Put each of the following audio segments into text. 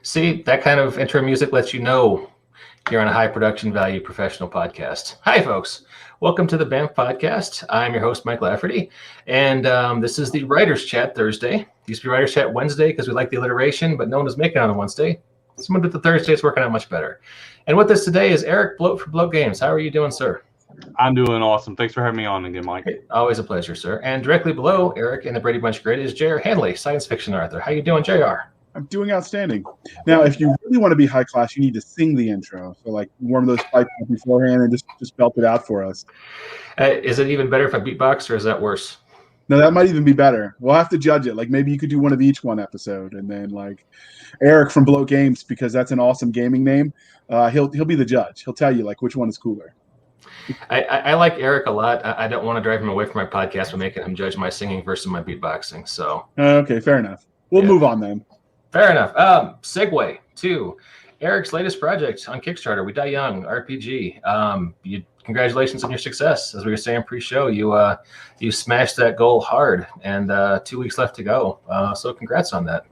See, that kind of intro music lets you know you're on a high production value professional podcast. Hi, folks. Welcome to the BAMF podcast. I'm your host, Mike Lafferty, and this is the Writers Chat Thursday. It used to be Writers Chat Wednesday because we like the alliteration, but no one was making it on a Wednesday. Someone did the Thursday. It's working out much better. And with us today is Eric Bloat from Bloat Games. How are you doing, sir? I'm doing awesome. Thanks for having me on again, Mike. Always a pleasure, sir. And directly below Eric in the Brady Bunch grid is J.R. Hanley, science fiction author. How you doing, J.R.? I'm doing outstanding. Now, if you really want to be high class, you need to sing the intro. So, like, warm those pipes up beforehand and just belt it out for us. Is it even better if I beatbox, or is that worse? No, that might even be better. We'll have to judge it. Like, maybe you could do one of each one episode, and then like Eric from Bloat Games, because that's an awesome gaming name. He'll be the judge. He'll tell you like which one is cooler. I like Eric a lot. I don't want to drive him away from my podcast by making him judge my singing versus my beatboxing. So okay, fair enough. We'll move on then. Fair enough. Segue to Eric's latest project on Kickstarter, We Die Young RPG. Congratulations on your success. As we were saying pre-show, you smashed that goal hard, and 2 weeks left to go. So congrats on that.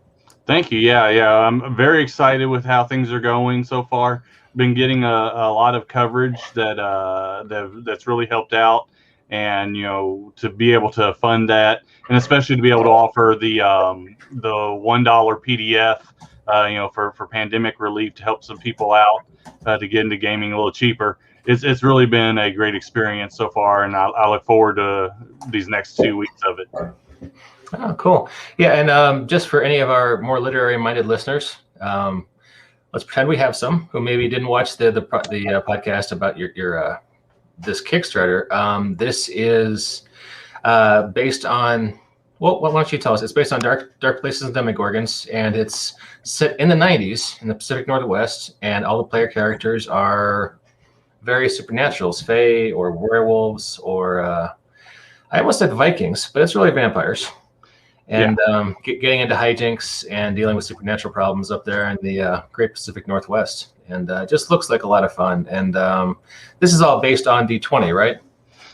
Thank you. Yeah. I'm very excited with how things are going so far. Been getting a lot of coverage that's really helped out, and to be able to fund that, and especially to be able to offer the $1 PDF, for pandemic relief to help some people out to get into gaming a little cheaper. It's really been a great experience so far, and I look forward to these next 2 weeks of it. Oh, cool. Yeah, and just for any of our more literary-minded listeners, let's pretend we have some who maybe didn't watch the podcast about your this Kickstarter. This is based on, well, why don't you tell us? It's based on Dark Places and Demogorgons, and it's set in the 90s in the Pacific Northwest, and all the player characters are various supernaturals, fae or werewolves, or I almost said Vikings, but it's really vampires. And getting into hijinks and dealing with supernatural problems up there in the Great Pacific Northwest. And it just looks like a lot of fun. And this is all based on D20, right?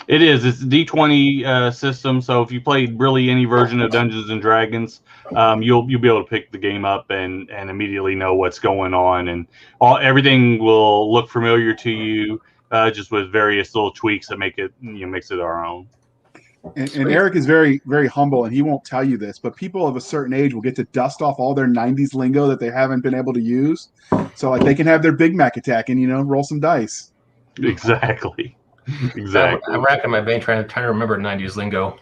It is. It's a D20 system. So if you played really any version of Dungeons and Dragons, you'll be able to pick the game up and immediately know what's going on. And everything will look familiar to you, just with various little tweaks that make it makes it our own. And Eric is very, very humble, and he won't tell you this, but people of a certain age will get to dust off all their 90s lingo that they haven't been able to use. So like they can have their Big Mac attack and, roll some dice. Exactly. I'm racking my brain trying to remember 90s lingo.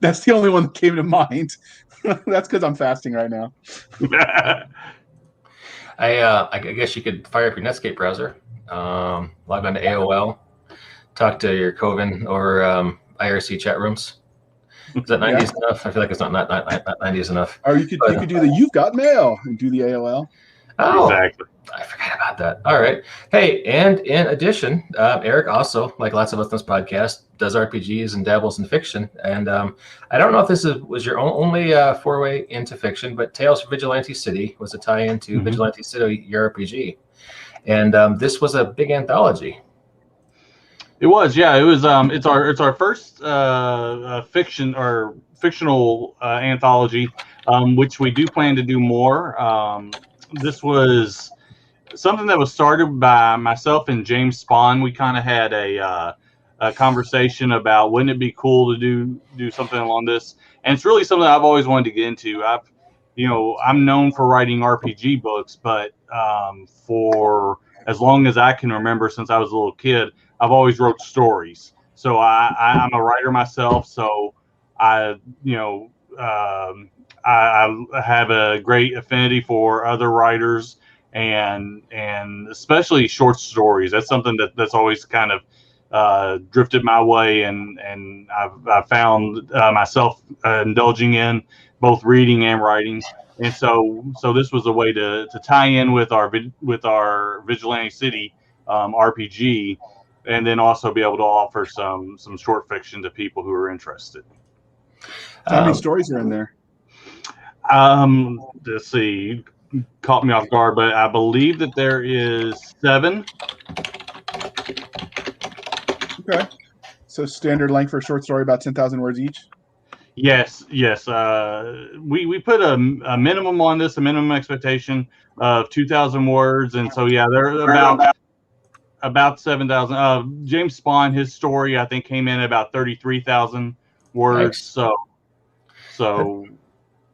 That's the only one that came to mind. That's because I'm fasting right now. I guess you could fire up your Netscape browser, log on to AOL, talk to your Coven or IRC chat rooms. Is that 90s enough? I feel like it's not 90s enough. Or you could do the You've Got Mail and do the AOL. Oh, exactly. I forgot about that. All right. Hey, and in addition, Eric also, like lots of us on this podcast, does RPGs and dabbles in fiction. And I don't know if this was your only foray into fiction, but Tales from Vigilante City was a tie-in to Vigilante City, your RPG. And this was a big anthology. It was, yeah. It was. It's our first fictional anthology, which we do plan to do more. This was something that was started by myself and James Spahn. We kind of had a conversation about wouldn't it be cool to do something along this, and it's really something I've always wanted to get into. I'm known for writing RPG books, but for as long as I can remember, since I was a little kid, I've always wrote stories. So I'm a writer myself. So I have a great affinity for other writers and especially short stories. That's something that's always kind of drifted my way, and I've found myself indulging in both reading and writing. And so this was a way to tie in with our Vigilante City RPG, and then also be able to offer some short fiction to people who are interested. How many stories are in there? Let's see, caught me off guard, but I believe that there is 7. Okay. So standard length for a short story, about 10,000 words each? Yes. We put a minimum on this, a minimum expectation of 2,000 words, and so yeah, they're about 7,000. James Spahn, his story I think came in at about 33,000 words. Yikes. So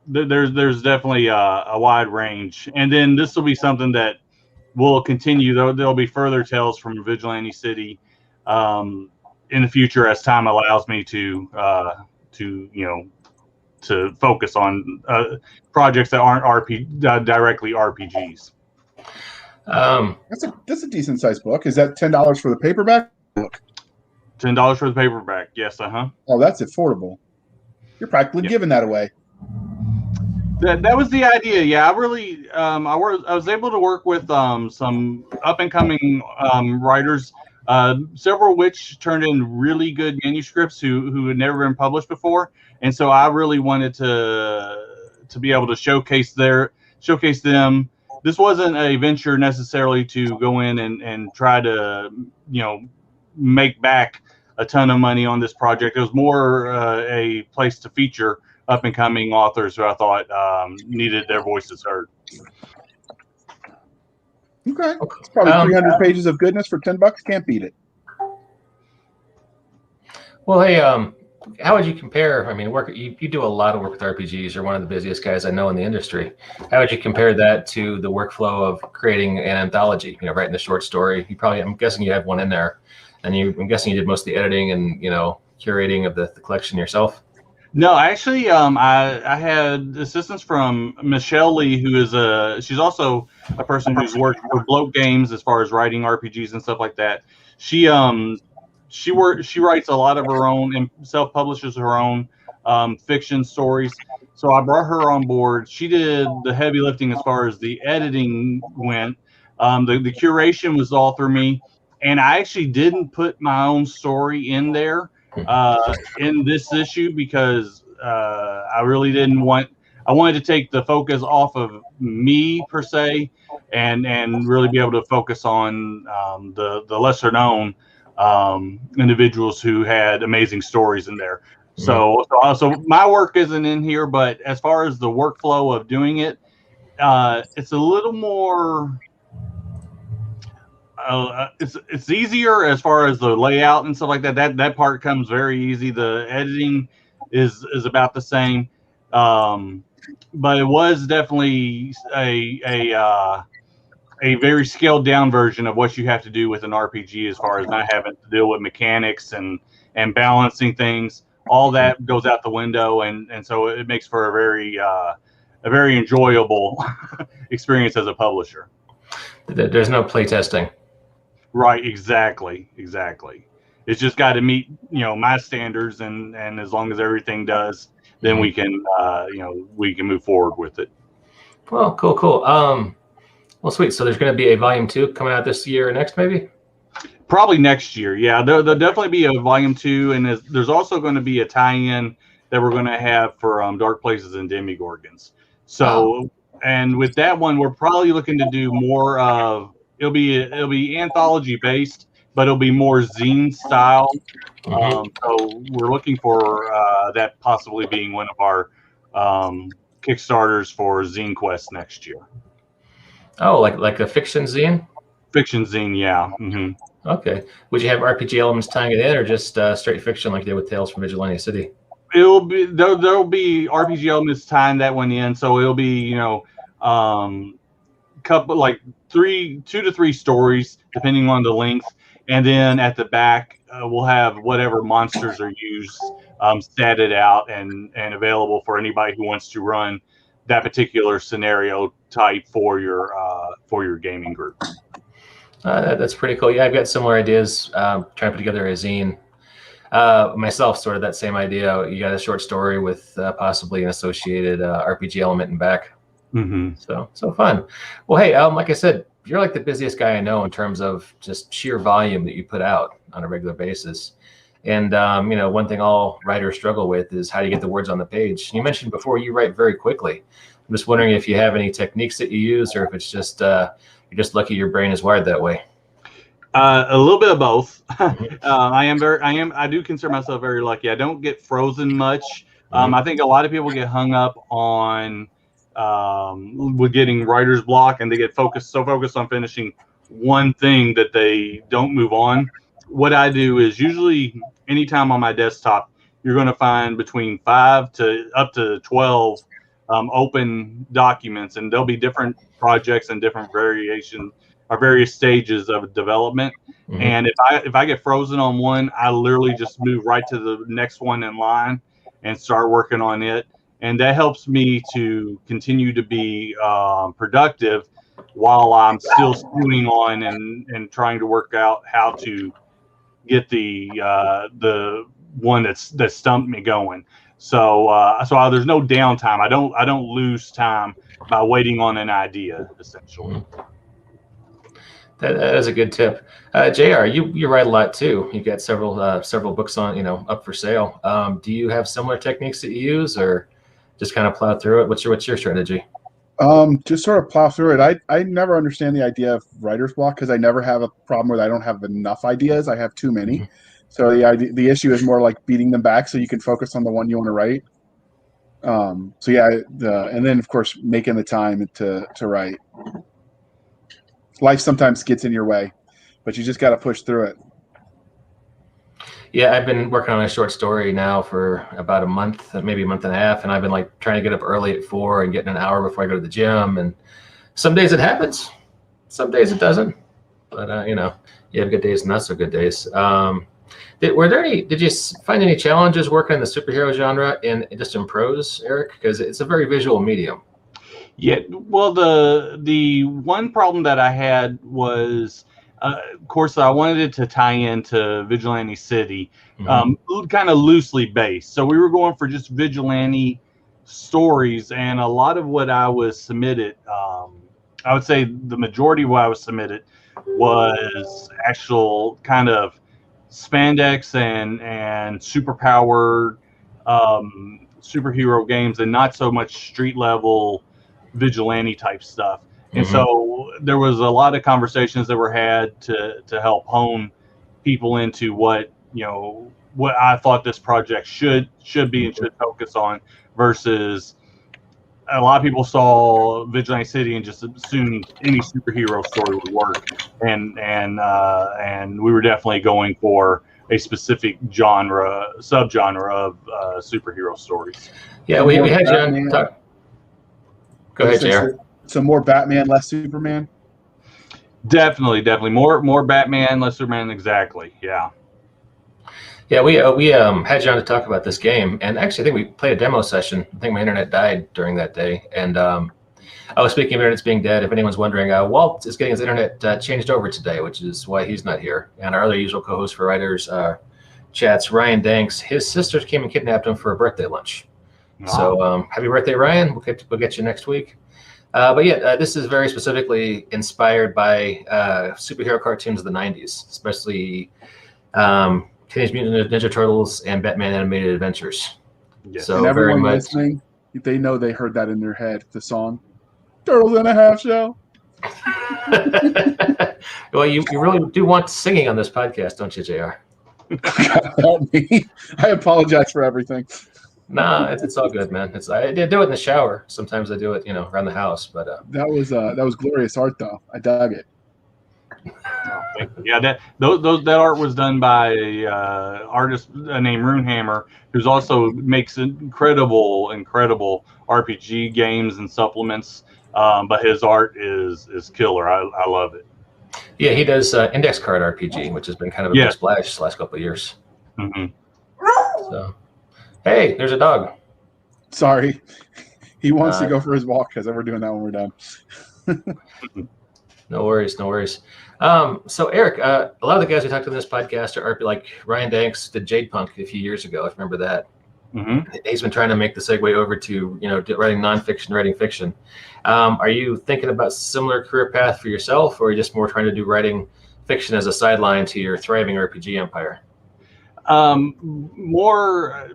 there's definitely a wide range, and then this will be something that will continue. There'll be further tales from Vigilante City in the future as time allows me to to focus on projects that aren't directly RPGs. That's a decent sized book. Is that $10 for the paperback book? $10 for the paperback. Yes. Oh, that's affordable. You're practically giving that away. That was the idea. Yeah, I really I was able to work with some up and coming writers, several of which turned in really good manuscripts who had never been published before, and so I really wanted to be able to showcase them. This wasn't a venture necessarily to go in and try to make back a ton of money on this project. It was more a place to feature up and coming authors who I thought needed their voices heard. Okay, it's probably 300 pages of goodness for $10. Can't beat it. Well, hey, how would you compare? I mean, you do a lot of work with RPGs. You're one of the busiest guys I know in the industry. How would you compare that to the workflow of creating an anthology? Writing the short story. I'm guessing you have one in there, and I'm guessing you did most of the editing and curating of the collection yourself. No, actually, I had assistance from Michelle Lee, who is she's also a person who's worked for Bloat Games as far as writing RPGs and stuff like that. She writes a lot of her own and self-publishes her own fiction stories. So I brought her on board. She did the heavy lifting as far as the editing went. The curation was all through me, and I actually didn't put my own story in there in this issue because I really didn't want. I wanted to take the focus off of me per se, and really be able to focus on the lesser known individuals who had amazing stories in there. So my work isn't in here, but as far as the workflow of doing it, it's a little more. It's easier as far as the layout and stuff like that. That part comes very easy. The editing is about the same, but it was definitely a very scaled down version of what you have to do with an RPG as far as not having to deal with mechanics and balancing things. All that goes out the window, and so it makes for a very enjoyable experience as a publisher. There's no play testing. Right, exactly. It's just got to meet, my standards, and as long as everything does, then we can move forward with it. Well, cool. Well, sweet. So there's going to be a volume 2 coming out this year or next, maybe? Probably next year. Yeah, there'll definitely be a volume 2, and there's also going to be a tie-in that we're going to have for Dark Places and Demigorgons. So, and with that one, we're probably looking to do more of. It'll be anthology based, but it'll be more zine style. So we're looking for that possibly being one of our Kickstarters for Zine Quest next year. Oh, like a fiction zine? Fiction zine, yeah. Okay. Would you have RPG elements tying it in, or just straight fiction like they did with Tales from Vigilante City? There'll be RPG elements tying that one in, so it'll be couple like 2 to 3 stories depending on the length, and then at the back we'll have whatever monsters are used statted out and available for anybody who wants to run that particular scenario type for your gaming group. That's pretty cool. Yeah, I've got similar ideas. Trying to put together a zine myself, sort of that same idea. You got a short story with possibly an associated RPG element in back. So fun. Well, hey, like I said, you're like the busiest guy I know in terms of just sheer volume that you put out on a regular basis. And one thing all writers struggle with is how do you get the words on the page. You mentioned before you write very quickly. I'm just wondering if you have any techniques that you use, or if it's just you're just lucky your brain is wired that way. A little bit of both. I do consider myself very lucky. I don't get frozen much I think a lot of people get hung up on with getting writer's block, and they get so focused on finishing one thing that they don't move on. What I do is usually anytime on my desktop, you're going to find between 5 to up to 12 open documents, and there'll be different projects and different variation or various stages of development. Mhm. And if I get frozen on one, I literally just move right to the next one in line and start working on it. And that helps me to continue to be productive while I'm still stewing on and trying to work out how to get the one that stumped me going. So there's no downtime. I don't lose time by waiting on an idea, essentially. That is a good tip. JR, you write a lot too. You got several books on up for sale. Do you have similar techniques that you use, or just kind of plow through it? What's your strategy? Just sort of plow through it. I never understand the idea of writer's block because I never have a problem where I don't have enough ideas. I have too many. Mhm. So the issue is more like beating them back so you can focus on the one you want to write. So yeah, and then of course making the time to write. Life sometimes gets in your way, but you just got to push through it. Yeah, I've been working on a short story now for about a month, maybe a month and a half, and I've been like trying to get up early at 4 and getting an hour before I go to the gym. And some days it happens, some days it doesn't. But you have good days and not so good days. Did you find any challenges working in the superhero genre just in prose, Eric? Because it's a very visual medium. Yeah, well, the one problem that I had was, of course, I wanted it to tie into Vigilante City, kind of loosely based. So we were going for just vigilante stories, and a lot of what I was submitted, I would say the majority of what I was submitted was actual kind of spandex and superpowered superhero games, and not so much street level vigilante type stuff. And so there was a lot of conversations that were had to help hone people into what I thought this project should be and should focus on, versus a lot of people saw Vigilante City and just assumed any superhero story would work, and we were definitely going for a specific subgenre of superhero stories. Yeah, we had you on talk. Go ahead, JR. So more Batman, less Superman? Definitely. More Batman, less Superman, exactly. Yeah. Yeah, we had you on to talk about this game, and actually I think we played a demo session. I think my internet died during that day, and speaking of internet's being dead, if anyone's wondering, Walt is getting his internet changed over today, which is why he's not here. And our other usual co-host for Writers Chats, Ryan Danks, his sisters came and kidnapped him for a birthday lunch. Wow. So happy birthday, Ryan. We'll get you next week. But yeah, this is very specifically inspired by superhero cartoons of the 90s, especially Teenage Mutant Ninja Turtles and Batman Animated Adventures. Yes. So and everyone listening, they know they heard that in their head, the song Turtles in a Half Shell. Well, you really do want singing on this podcast, don't you, JR? Help me. I apologize for everything. Nah, it's all good, man. I do it in the shower. Sometimes I do it, around the house. But that was glorious art, though. I dug it. Yeah, that art was done by a artist named Runehammer, who's also makes incredible RPG games and supplements. But his art is killer. I love it. Yeah, he does index card RPG, which has been kind of a big splash the last couple of years. So. Hey, there's a dog. Sorry. He wants to go for his walk because we're doing that when we're done. No worries. So Eric, a lot of the guys we talked to in this podcast are like Ryan Danks did Jade Punk a few years ago. I remember that. He's been trying to make the segue over to writing nonfiction, writing fiction. Are you thinking about similar career path for yourself, or are you just more trying to do writing fiction as a sideline to your thriving RPG empire? More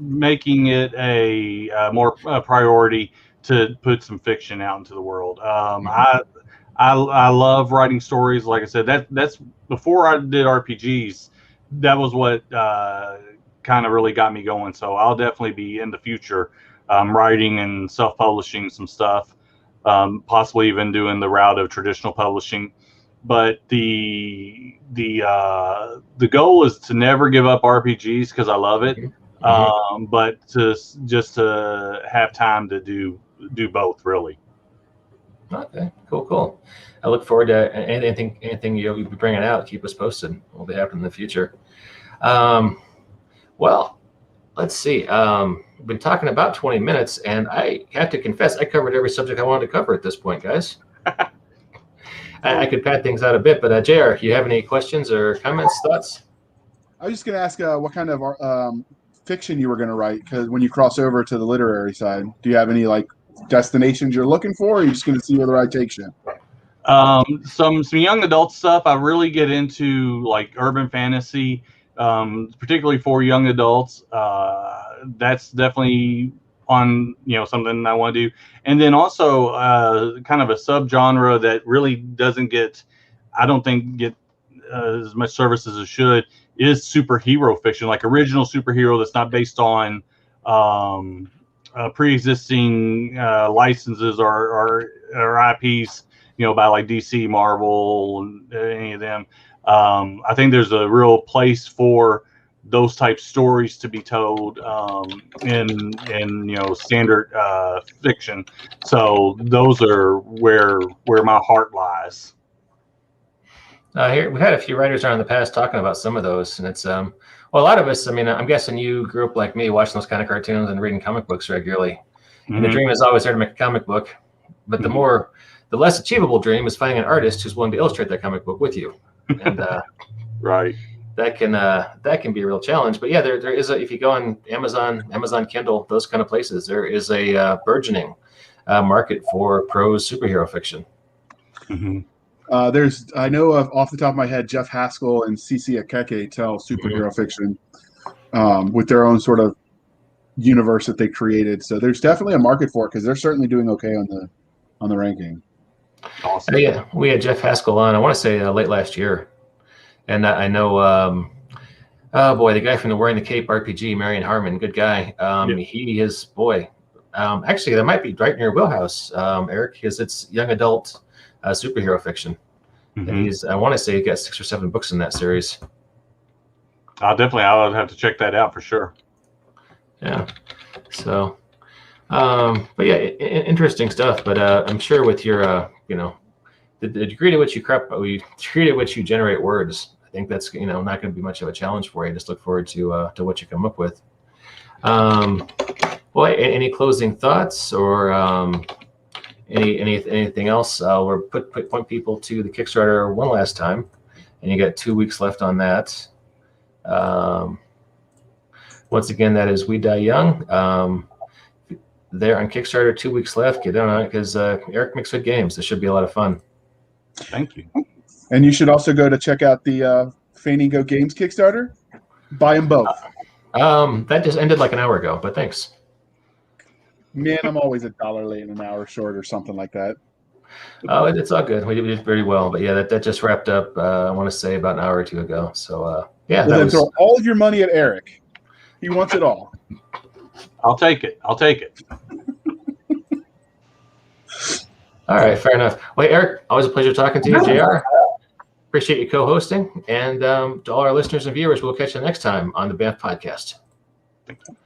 making it a more priority to put some fiction out into the world. I love writing stories. Like I said, that's before I did RPGs. That was what kind kind of really got me going. So I'll definitely be in the future writing and self-publishing some stuff, possibly even doing the route of traditional publishing. But the goal is to never give up RPGs because I love it. But just to have time to do both, really. Okay, cool. I look forward to anything you'll be bringing out. Keep us posted. What will be happening in the future. Well, let's see. We've been talking about 20 minutes, and I have to confess, I covered every subject I wanted to cover at this point, guys. I could pad things out a bit, but JR, you have any questions or comments, thoughts? I was just going to ask what kind of fiction you were going to write, because when you cross over to the literary side, do you have any like destinations you're looking for, or are you just going to see where the ride takes you? Some young adult stuff. I really get into like urban fantasy, particularly for young adults. That's definitely on something I want to do. And then also kind of a subgenre that really doesn't get, I don't think get as much service as it should, is superhero fiction, like original superhero that's not based on pre-existing licenses or IPs, by like DC, Marvel, and any of them. I think there's a real place for those type stories to be told in standard fiction. So those are where my heart lies. Here we had a few writers on in the past talking about some of those, and it's well, a lot of us. I mean, I'm guessing you grew up like me, watching those kind of cartoons and reading comic books regularly. And the dream is always there to make a comic book, but the less achievable dream is finding an artist who's willing to illustrate that comic book with you. And right, that can be a real challenge. But yeah, there is if you go on Amazon Kindle, those kind of places, there is a burgeoning market for prose superhero fiction. I know of off the top of my head, Jeff Haskell and CC Akeke tell superhero fiction with their own sort of universe that they created. So there's definitely a market for it because they're certainly doing okay on the ranking. Awesome. Yeah, we had Jeff Haskell on, I want to say late last year. And I know, the guy from the Wearing the Cape RPG, Marion Harmon, good guy. He is, actually, that might be right in your wheelhouse, Eric, because it's young adult superhero fiction. And I want to say he got 6 or 7 books in that series. I'll have to check that out for sure. Yeah. So, but yeah, interesting stuff. But I'm sure with your, the degree to which you generate words, I think that's not going to be much of a challenge for you. Just look forward to what you come up with. Any closing thoughts or anything else? We'll point people to the Kickstarter one last time, and you got 2 weeks left on that. Once again, that is We Die Young. There on Kickstarter, 2 weeks left. Get on it because Eric makes good games. This should be a lot of fun. Thank you. And you should also go to check out the Fandango Games Kickstarter. Buy them both. That just ended like an hour ago, but thanks. Man, I'm always $1 late and an hour short or something like that. Oh, it's all good. We did very well, but yeah, that just wrapped up. I want to say about an hour or two ago. So yeah, well, then throw all of your money at Eric. He wants it all. I'll take it. All right, fair enough. Well, Eric, always a pleasure talking to you, JR. Appreciate you co-hosting, and to all our listeners and viewers, we'll catch you next time on the Banff Podcast. Thank you.